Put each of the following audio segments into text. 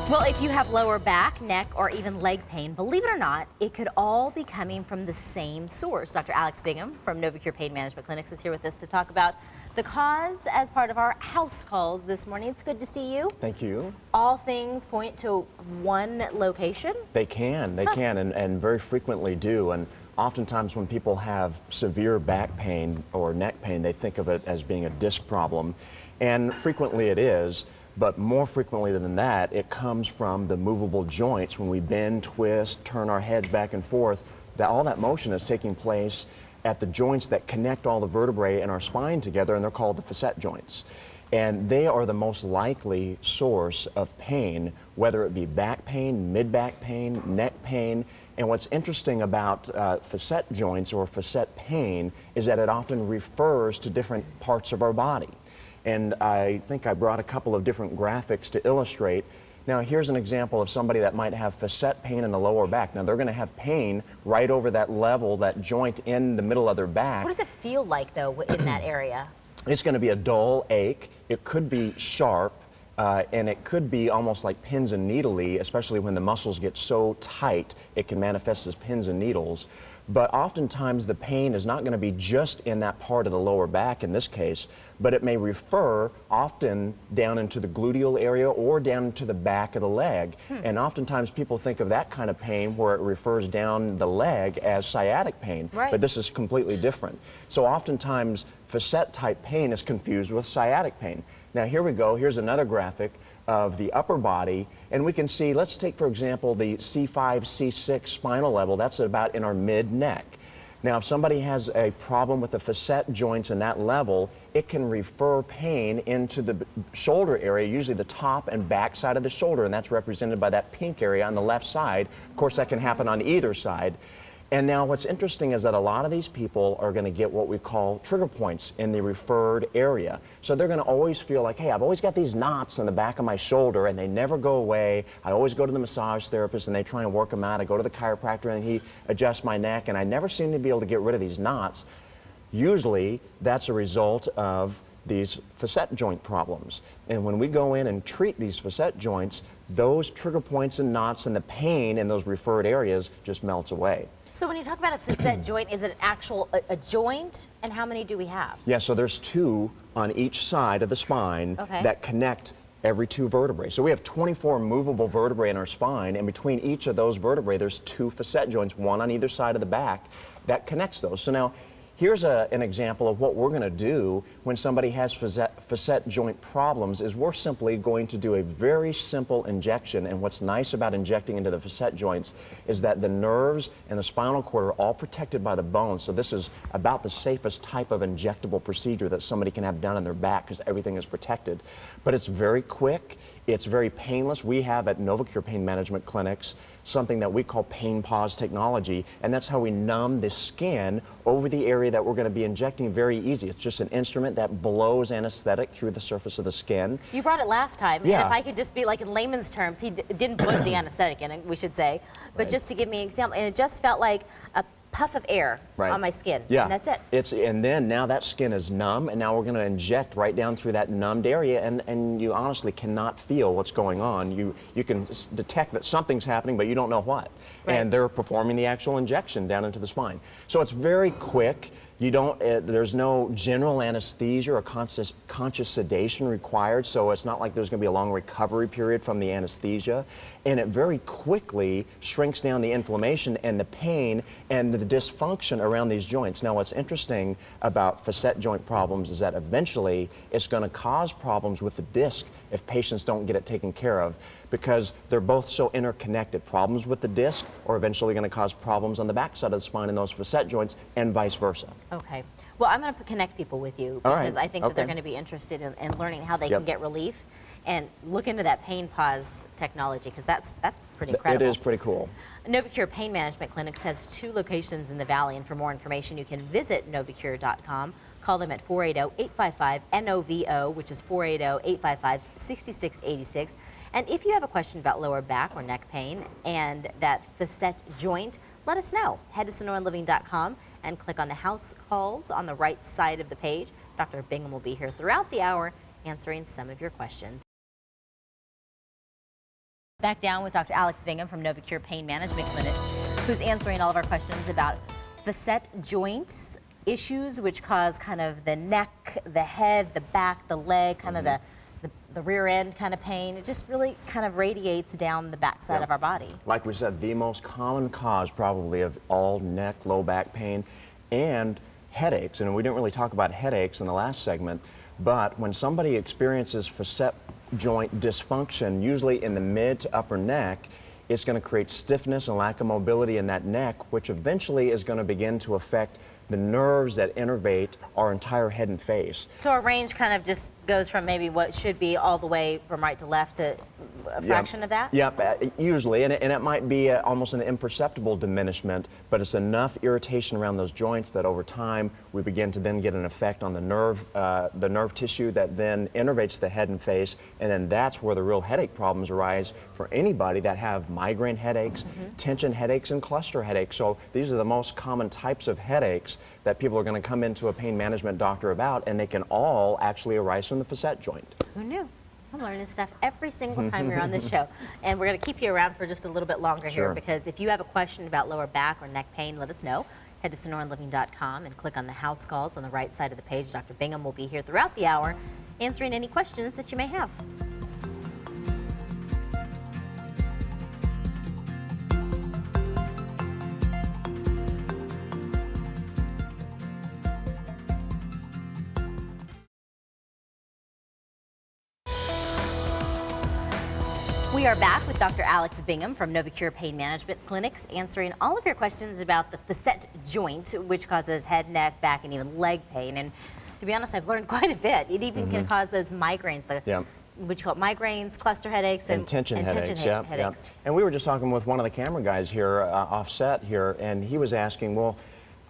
Well, if you have lower back, neck, or even leg pain, believe it or not, it could all be coming from the same source. Dr. Alex Bingham from Novocur Pain Management Clinics is here with us to talk about the cause as part of our house calls this morning. It's good to see you. Thank you. All things point to one location? They can, and very frequently do. And oftentimes when people have severe back pain or neck pain, they think of it as being a disc problem. And frequently it is. But more frequently than that, it comes from the movable joints. When we bend, twist, turn our heads back and forth, all that motion is taking place at the joints that connect all the vertebrae in our spine together, and they're called the facet joints. And they are the most likely source of pain, whether it be back pain, mid-back pain, neck pain. And what's interesting about facet joints or facet pain is that it often refers to different parts of our body. And I think I brought a couple of different graphics to illustrate. Now here's an example of somebody that might have facet pain in the lower back. Now they're going to have pain right over that level, that joint in the middle of their back. What does it feel like, though, in that area? It's going to be a dull ache. It could be sharp, and it could be almost like pins and needly, especially when the muscles get so tight, it can manifest as pins and needles. But oftentimes the pain is not going to be just in that part of the lower back in this case, but it may refer often down into the gluteal area or down into the back of the leg. And oftentimes people think of that kind of pain where it refers down the leg as sciatic pain, but this is completely different. So oftentimes facet type pain is confused with sciatic pain. Now here we go, here's another graphic of the upper body, and we can see, let's take for example the C5, C6 spinal level. That's about in our mid-neck. Now if somebody has a problem with the facet joints in that level, it can refer pain into the shoulder area, usually the top and back side of the shoulder, and that's represented by that pink area on the left side. Of course that can happen on either side. And now what's interesting is that a lot of these people are going to get what we call trigger points in the referred area. So they're going to always feel like, hey, I've always got these knots in the back of my shoulder and they never go away. I always go to the massage therapist and they try and work them out. I go to the chiropractor and he adjusts my neck and I never seem to be able to get rid of these knots. Usually that's a result of these facet joint problems. And when we go in and treat these facet joints, those trigger points and knots and the pain in those referred areas just melts away. So when you talk about a facet joint, is it a joint, and how many do we have? Yeah, so there's two on each side of the spine that connect every two vertebrae. So we have 24 movable vertebrae in our spine, and between each of those vertebrae there's two facet joints, one on either side of the back, that connects those. So now here's an example of what we're going to do when somebody has facet joint problems. Is we're simply going to do a very simple injection. And what's nice about injecting into the facet joints is that the nerves and the spinal cord are all protected by the bone. So this is about the safest type of injectable procedure that somebody can have done in their back because everything is protected. But it's very quick. It's very painless. We have at Novocur Pain Management Clinics something that we call pain pause technology, and that's how we numb the skin over the area that we're going to be injecting. Very easy. It's just an instrument that blows anesthetic through the surface of the skin. You brought it last time, and if I could just be like in layman's terms, he didn't put the anesthetic in it, we should say, but just to give me an example, and it just felt like a puff of air on my skin, and that's it. And then now that skin is numb, and now we're going to inject right down through that numbed area, and you honestly cannot feel what's going on. You can detect that something's happening, but you don't know what. And they're performing the actual injection down into the spine. So it's very quick. You don't, there's no general anesthesia or conscious sedation required, so it's not like there's going to be a long recovery period from the anesthesia. And it very quickly shrinks down the inflammation and the pain and the dysfunction around these joints. Now what's interesting about facet joint problems is that eventually it's going to cause problems with the disc if patients don't get it taken care of, because they're both so interconnected. Problems with the disc are eventually going to cause problems on the back side of the spine in those facet joints, and vice versa. Okay. Well, I'm going to connect people with you because I think that they're going to be interested in learning how they can get relief and look into that pain pause technology, because that's pretty incredible. It is pretty cool. Novocur Pain Management Clinics has 2 locations in the Valley, and for more information you can visit novocur.com. Call them at 480-855-NOVO, which is 480-855-6686. And if you have a question about lower back or neck pain and that facet joint, let us know. Head to SonoraLiving.com and click on the house calls on the right side of the page. Dr. Bingham will be here throughout the hour answering some of your questions. Back down with Dr. Alex Bingham from Novocur Pain Management Clinic, who's answering all of our questions about facet joints issues, which cause kind of the neck, the head, the back, the leg, kind of the rear end kind of pain. It just really kind of radiates down the backside of our body. Like we said, the most common cause probably of all neck, low back pain, and headaches. And we didn't really talk about headaches in the last segment, but when somebody experiences facet joint dysfunction, usually in the mid to upper neck, it's going to create stiffness and lack of mobility in that neck, which eventually is going to begin to affect the nerves that innervate our entire head and face. So our range kind of just goes from maybe what should be all the way from right to left to a fraction of that? Yep, usually, and it might be almost an imperceptible diminishment, but it's enough irritation around those joints that over time we begin to then get an effect on the nerve tissue that then innervates the head and face, and then that's where the real headache problems arise for anybody that have migraine headaches, tension headaches, and cluster headaches. So these are the most common types of headaches that people are going to come into a pain management doctor about, and they can all actually arise from the facet joint. Who knew? I'm learning stuff every single time you're on this show. And we're going to keep you around for just a little bit longer here, because if you have a question about lower back or neck pain, let us know. Head to SonoraLiving.com and click on the house calls on the right side of the page. Dr. Bingham will be here throughout the hour answering any questions that you may have. We are back with Dr. Alex Bingham from Novocur Pain Management Clinics, answering all of your questions about the facet joint, which causes head, neck, back, and even leg pain. And to be honest, I've learned quite a bit. It even can cause those migraines, which you call migraines, cluster headaches, and tension headaches. Yep. And we were just talking with one of the camera guys here, offset here, and he was asking, well,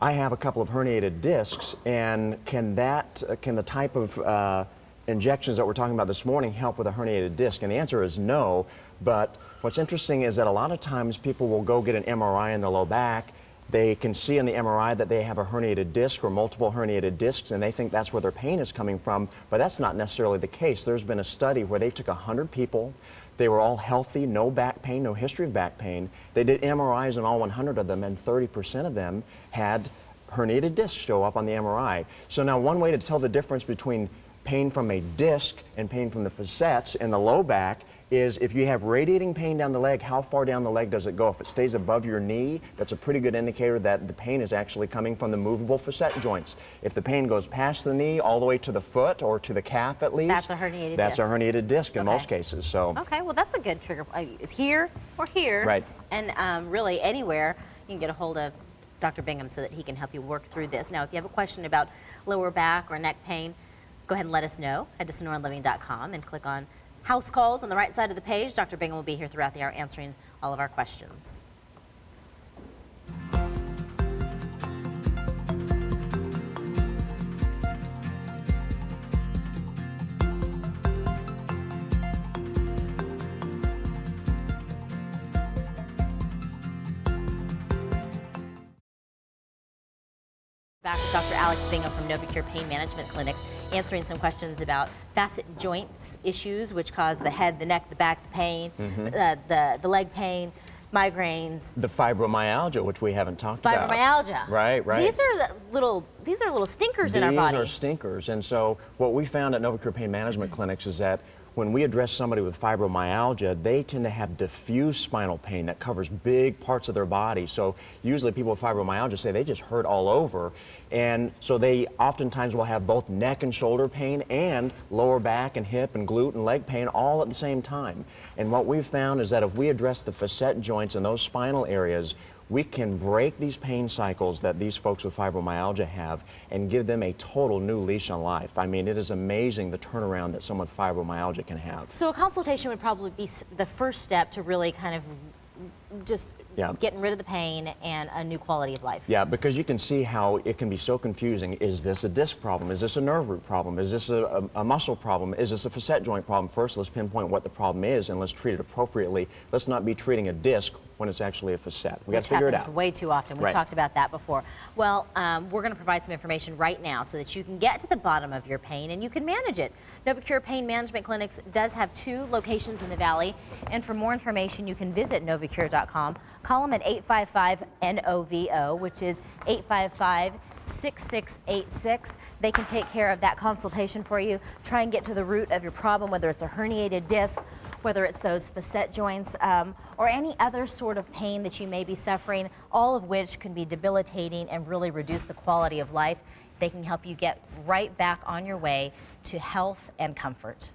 I have a couple of herniated discs, and can the type of injections that we're talking about this morning help with a herniated disc? And the answer is no. But what's interesting is that a lot of times people will go get an MRI in the low back. They can see in the MRI that they have a herniated disc or multiple herniated discs, and they think that's where their pain is coming from, but that's not necessarily the case. There's been a study where they took 100 people. They were all healthy, no back pain, no history of back pain. They did MRIs on all 100 of them, and 30% of them had herniated discs show up on the MRI. So now one way to tell the difference between pain from a disc and pain from the facets in the low back is if you have radiating pain down the leg, how far down the leg does it go? If it stays above your knee, that's a pretty good indicator that the pain is actually coming from the movable facet joints. If the pain goes past the knee all the way to the foot or to the calf at least, that's a herniated disc. That's a herniated disc in most cases. So okay, well that's a good trigger. It's here or here, right? And really anywhere you can get a hold of Dr. Bingham so that he can help you work through this. Now, if you have a question about lower back or neck pain, go ahead and let us know. Head to SonoraLiving.com and click on House Calls on the right side of the page. Dr. Bingham will be here throughout the hour answering all of our questions. Back with Dr. Alex Bingham from Novocur Pain Management Clinics, answering some questions about facet joints issues, which cause the head, the neck, the back, the pain, the leg pain, migraines. The fibromyalgia, which we haven't talked about. Fibromyalgia. Right. These are little stinkers in our body. These are stinkers. And so what we found at Novocur Pain Management Clinics is that when we address somebody with fibromyalgia, they tend to have diffuse spinal pain that covers big parts of their body. So usually people with fibromyalgia say they just hurt all over. And so they oftentimes will have both neck and shoulder pain and lower back and hip and glute and leg pain all at the same time. And what we've found is that if we address the facet joints in those spinal areas, we can break these pain cycles that these folks with fibromyalgia have and give them a total new leash on life. I mean, it is amazing the turnaround that someone with fibromyalgia can have. So a consultation would probably be the first step to really kind of just Yeah. getting rid of the pain and a new quality of life. Yeah, because you can see how it can be so confusing. Is this a disc problem? Is this a nerve root problem? Is this a muscle problem? Is this a facet joint problem? First, let's pinpoint what the problem is and let's treat it appropriately. Let's not be treating a disc when it's actually a facet. We got to figure it out. Way too often. We've talked about that before. Well, we're going to provide some information right now so that you can get to the bottom of your pain and you can manage it. Novocur Pain Management Clinics does have 2 locations in the Valley, and for more information, you can visit novocur.com. Call them at 855-NOVO, which is 855-6686. They can take care of that consultation for you, try and get to the root of your problem, whether it's a herniated disc, whether it's those facet joints, or any other sort of pain that you may be suffering, all of which can be debilitating and really reduce the quality of life. They can help you get right back on your way to health and comfort.